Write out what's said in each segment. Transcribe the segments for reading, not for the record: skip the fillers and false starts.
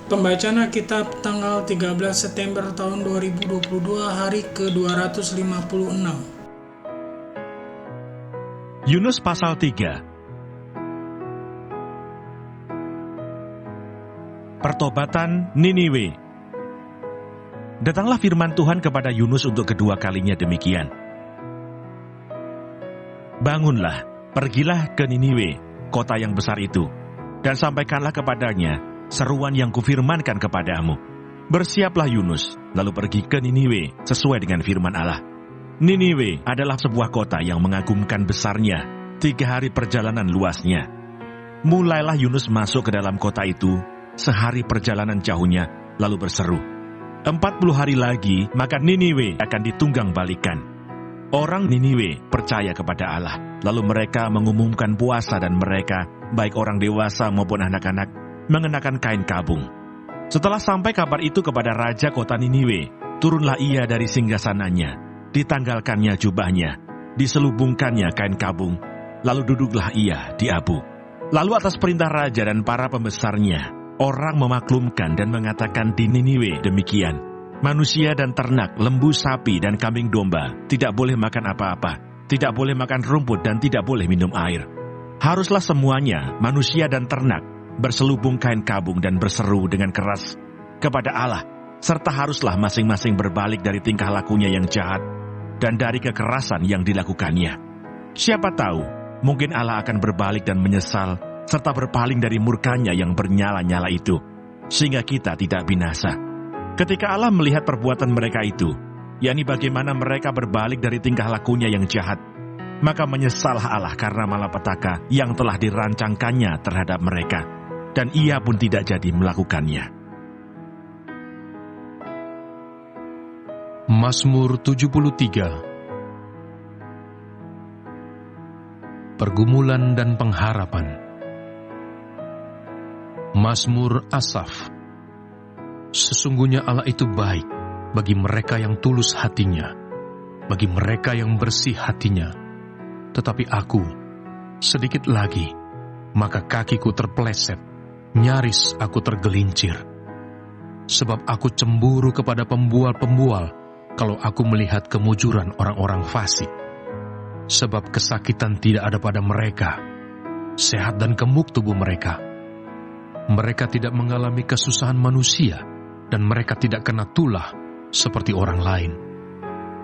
Pembacaan Alkitab tanggal 13 September tahun 2022, hari ke-256. Yunus pasal 3. Pertobatan Niniwe. Datanglah firman Tuhan kepada Yunus untuk kedua kalinya demikian. Bangunlah, pergilah ke Niniwe, kota yang besar itu, dan sampaikanlah kepadanya seruan yang kufirmankan kepadamu. Bersiaplah Yunus, lalu pergi ke Niniwe sesuai dengan firman Allah. Niniwe adalah sebuah kota yang mengagumkan besarnya, 3 hari perjalanan luasnya. Mulailah Yunus masuk ke dalam kota itu, sehari perjalanan jauhnya, lalu berseru, 40 hari lagi, maka Niniwe akan ditunggang balikan. Orang Niniwe percaya kepada Allah, lalu mereka mengumumkan puasa dan mereka, baik orang dewasa maupun anak-anak, mengenakan kain kabung. Setelah sampai kabar itu kepada raja kota Niniwe, turunlah ia dari singgasananya, ditanggalkannya jubahnya, diselubungkannya kain kabung, lalu duduklah ia di abu. Lalu atas perintah raja dan para pembesarnya, orang memaklumkan dan mengatakan di Niniwe demikian, manusia dan ternak, lembu, sapi, dan kambing domba tidak boleh makan apa-apa, tidak boleh makan rumput dan tidak boleh minum air. Haruslah semuanya, manusia dan ternak, berselubung kain kabung dan berseru dengan keras kepada Allah, serta haruslah masing-masing berbalik dari tingkah lakunya yang jahat dan dari kekerasan yang dilakukannya. Siapa tahu, mungkin Allah akan berbalik dan menyesal, serta berpaling dari murkanya yang bernyala-nyala itu, sehingga kita tidak binasa. Ketika Allah melihat perbuatan mereka itu, yakni bagaimana mereka berbalik dari tingkah lakunya yang jahat, maka menyesallah Allah karena malapetaka yang telah dirancangkannya terhadap mereka, dan ia pun tidak jadi melakukannya. Mazmur 73. Pergumulan dan pengharapan. Mazmur Asaf. Sesungguhnya Allah itu baik bagi mereka yang tulus hatinya, bagi mereka yang bersih hatinya. Tetapi aku, sedikit lagi, maka kakiku terpeleset, nyaris aku tergelincir. Sebab aku cemburu kepada pembual-pembual kalau aku melihat kemujuran orang-orang fasik. Sebab kesakitan tidak ada pada mereka, sehat dan gemuk tubuh mereka. Mereka tidak mengalami kesusahan manusia, dan mereka tidak kena tulah seperti orang lain.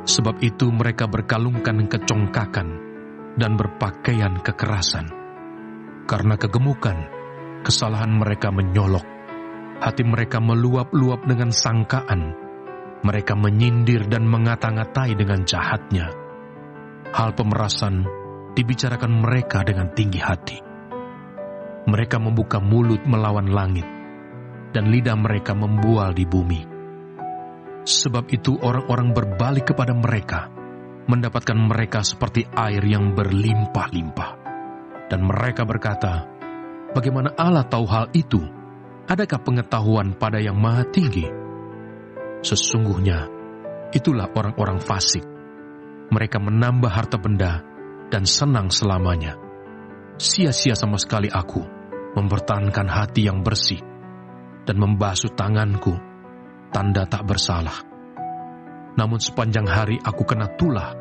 Sebab itu mereka berkalungkan kecongkakan dan berpakaian kekerasan. Karena kegemukan, kesalahan mereka menyolok. Hati mereka meluap-luap dengan sangkaan. Mereka menyindir dan mengata-ngatai dengan jahatnya. Hal pemerasan dibicarakan mereka dengan tinggi hati. Mereka membuka mulut melawan langit, dan lidah mereka membual di bumi. Sebab itu orang-orang berbalik kepada mereka, mendapatkan mereka seperti air yang berlimpah-limpah. Dan mereka berkata, bagaimana Allah tahu hal itu? Adakah pengetahuan pada yang maha tinggi? Sesungguhnya, itulah orang-orang fasik. Mereka menambah harta benda dan senang selamanya. Sia-sia sama sekali aku mempertahankan hati yang bersih dan membasuh tanganku, tanda tak bersalah. Namun sepanjang hari aku kena tulah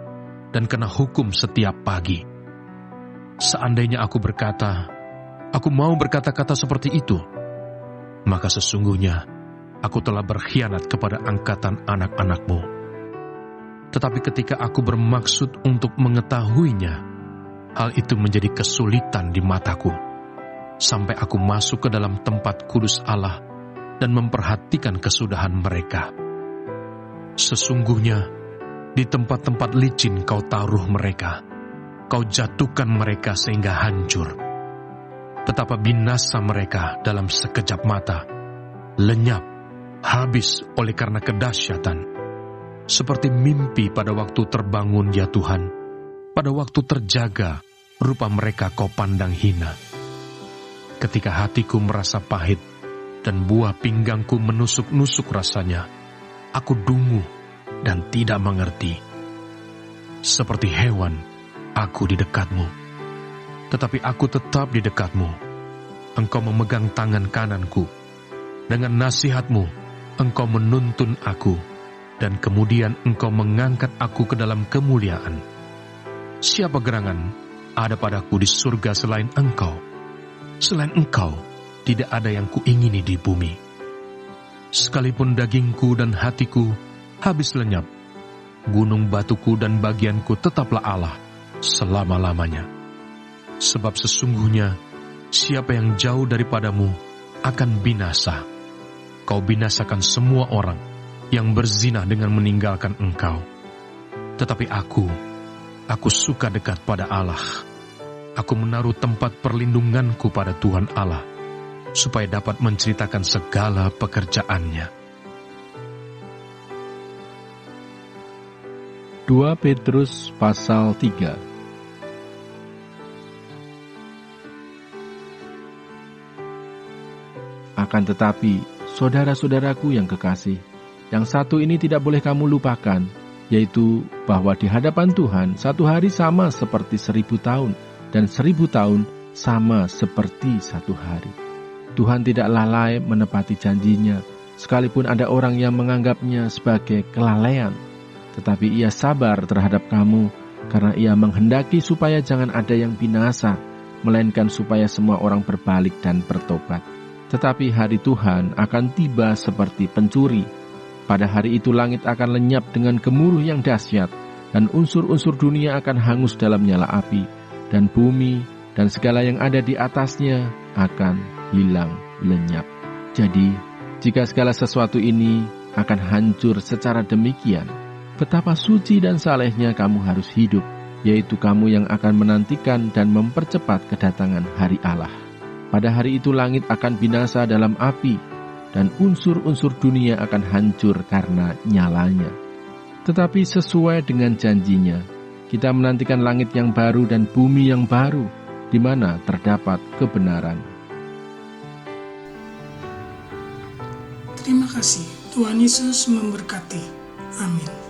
dan kena hukum setiap pagi. Seandainya aku berkata, aku mau berkata-kata seperti itu, maka sesungguhnya aku telah berkhianat kepada angkatan anak-anakmu. Tetapi ketika aku bermaksud untuk mengetahuinya, hal itu menjadi kesulitan di mataku, sampai aku masuk ke dalam tempat kudus Allah dan memperhatikan kesudahan mereka. Sesungguhnya, di tempat-tempat licin kau taruh mereka, kau jatuhkan mereka sehingga hancur. Betapa binasa mereka dalam sekejap mata, lenyap, habis oleh karena kedahsyatan. Seperti mimpi pada waktu terbangun ya Tuhan, pada waktu terjaga, rupa mereka kau pandang hina. Ketika hatiku merasa pahit, dan buah pinggangku menusuk-nusuk rasanya, aku dungu dan tidak mengerti. Seperti hewan, aku di dekatmu. Tetapi aku tetap di dekatmu. Engkau memegang tangan kananku. Dengan nasihat-Mu, Engkau menuntun aku, dan kemudian Engkau mengangkat aku ke dalam kemuliaan. Siapa gerangan ada padaku di surga selain Engkau? Selain Engkau, tidak ada yang kuingini di bumi. Sekalipun dagingku dan hatiku habis lenyap, gunung batuku dan bagianku tetaplah Allah selama-lamanya. Sebab sesungguhnya, siapa yang jauh daripadamu akan binasa. Kau binasakan semua orang yang berzina dengan meninggalkan Engkau. Tetapi aku suka dekat pada Allah. Aku menaruh tempat perlindunganku pada Tuhan Allah, supaya dapat menceritakan segala pekerjaannya. 2 Petrus pasal 3. Akan tetapi, saudara-saudaraku yang kekasih, yang satu ini tidak boleh kamu lupakan, yaitu bahwa di hadapan Tuhan satu hari sama seperti 1000 tahun, dan 1000 tahun sama seperti satu hari. Tuhan tidak lalai menepati janjinya, sekalipun ada orang yang menganggapnya sebagai kelalaian. Tetapi Ia sabar terhadap kamu, karena Ia menghendaki supaya jangan ada yang binasa, melainkan supaya semua orang berbalik dan bertobat. Tetapi hari Tuhan akan tiba seperti pencuri. Pada hari itu langit akan lenyap dengan gemuruh yang dahsyat, dan unsur-unsur dunia akan hangus dalam nyala api, dan bumi dan segala yang ada di atasnya akan hilang lenyap. Jadi, jika segala sesuatu ini akan hancur secara demikian, betapa suci dan salehnya kamu harus hidup, yaitu kamu yang akan menantikan dan mempercepat kedatangan hari Allah. Pada hari itu langit akan binasa dalam api, dan unsur-unsur dunia akan hancur karena nyalanya. Tetapi sesuai dengan janjinya, kita menantikan langit yang baru dan bumi yang baru, di mana terdapat kebenaran. Terima kasih. Tuhan Yesus memberkati. Amin.